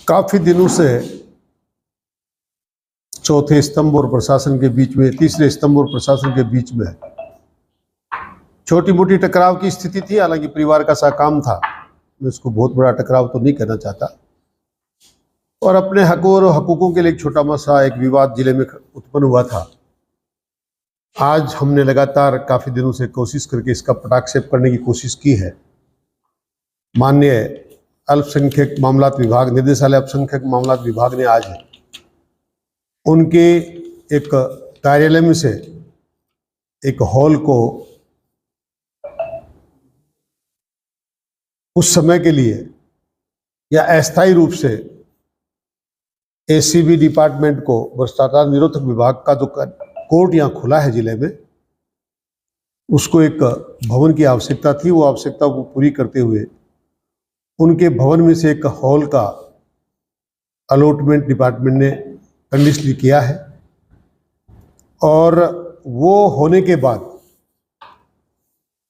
काफी दिनों से चौथे स्तंभ और प्रशासन के बीच में, तीसरे स्तंभ और प्रशासन के बीच में छोटी मोटी टकराव की स्थिति थी। हालांकि परिवार का सा काम था, मैं इसको बहुत बड़ा टकराव तो नहीं कहना चाहता। और अपने हकों और हकूकों के लिए एक छोटा सा एक विवाद जिले में उत्पन्न हुआ था। आज हमने लगातार काफी दिनों से कोशिश करके इसका पटाक्षेप करने की कोशिश की है। माननीय अल्पसंख्यक मामलात विभाग, निदेशालय अल्पसंख्यक मामलात विभाग ने आज उनके एक कार्यालय में से एक हॉल को कुछ समय के लिए या अस्थायी रूप से एसीबी डिपार्टमेंट को, भ्रष्टाचार निरोधक विभाग का जो कोर्ट यहाँ खुला है जिले में, उसको एक भवन की आवश्यकता थी। वो आवश्यकता को पूरी करते हुए उनके भवन में से एक हॉल का अलॉटमेंट डिपार्टमेंट ने कंडीशनली किया है। और वो होने के बाद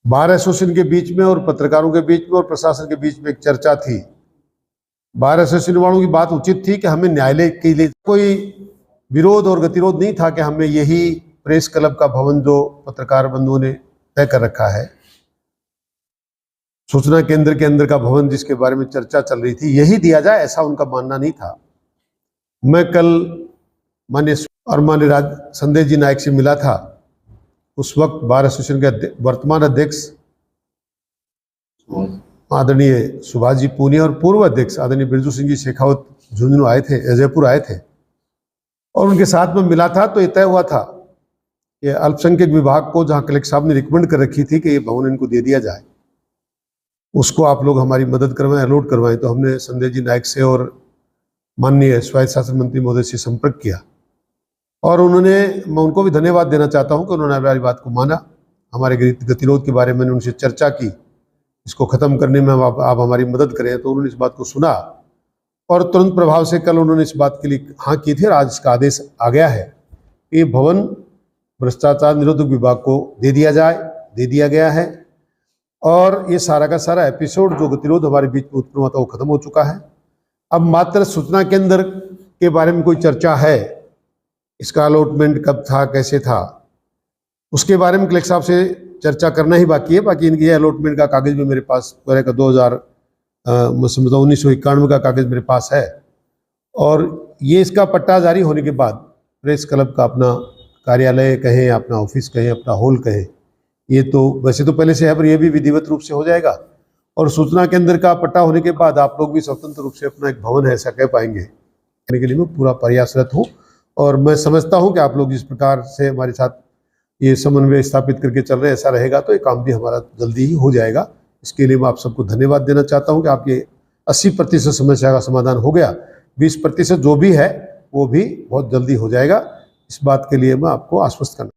बार एसोसिएशन के बीच में और पत्रकारों के बीच में और प्रशासन के बीच में एक चर्चा थी। बार एसोसिएशन वालों की बात उचित थी कि हमें न्यायालय के लिए कोई विरोध और गतिरोध नहीं था कि हमें यही प्रेस क्लब का भवन जो पत्रकार बंधुओं ने तय कर रखा है, सूचना केंद्र के अंदर का भवन जिसके बारे में चर्चा चल रही थी, यही दिया जाए, ऐसा उनका मानना नहीं था। मैं कल माननीय संदेश जी नायक से मिला था। उस वक्त बार एसोसिएशन के वर्तमान अध्यक्ष आदरणीय सुभाष जी पूनिया और पूर्व अध्यक्ष आदरणीय बिरजू सिंह जी शेखावत झुंझुनू आए थे, जयपुर आए थे, और उनके साथ में मिला था। तो ये तय हुआ था कि अल्पसंख्यक विभाग को, जहां कलेक्टर साहब ने रिकमेंड कर रखी थी कि ये भवन इनको दे दिया जाए, उसको आप लोग हमारी मदद करवाएं, अलॉट करवाएं। तो हमने संदेश जी नायक से और माननीय स्वायत्त शासन मंत्री महोदय से संपर्क किया, और मैं उनको भी धन्यवाद देना चाहता हूं कि उन्होंने हमारी बात को माना। हमारे गतिरोध के बारे में मैंने उनसे चर्चा की, इसको ख़त्म करने में आप हमारी मदद करें। तो उन्होंने इस बात को सुना और तुरंत प्रभाव से कल उन्होंने इस बात के लिए हाँ की थी, और आज इसका आदेश आ गया है कि ये भवन भ्रष्टाचार निरोधक विभाग को दे दिया गया है। और ये सारा का सारा एपिसोड जो गतिरोध हमारे बीच में उत्पन्न हुआ था वो खत्म हो चुका है। अब मात्र सूचना केंद्र के बारे में कोई चर्चा है, इसका अलॉटमेंट कब था, कैसे था, उसके बारे में कलेक्टर साहब से चर्चा करना ही बाकी है। बाकी इनकी अलॉटमेंट का कागज भी मेरे पास, पूरे का 1991 का कागज मेरे पास है। और ये इसका पट्टा जारी होने के बाद प्रेस क्लब का अपना कार्यालय कहें, अपना ऑफिस कहें, अपना हॉल कहें, ये तो वैसे तो पहले से है, पर यह भी विधिवत रूप से हो जाएगा। और सूचना केंद्र का पट्टा होने के बाद आप लोग भी स्वतंत्र रूप से अपना एक भवन है ऐसा कह पाएंगे, करने के लिए मैं पूरा प्रयासरत हूँ। और मैं समझता हूँ कि आप लोग जिस प्रकार से हमारे साथ ये समन्वय स्थापित करके चल रहे हैं, ऐसा रहेगा तो ये काम भी हमारा जल्दी ही हो जाएगा। इसके लिए मैं आप सबको धन्यवाद देना चाहता हूँ कि आप ये 80% समस्या का समाधान हो गया, 20% जो भी है वो भी बहुत जल्दी हो जाएगा। इस बात के लिए मैं आपको आश्वस्त करना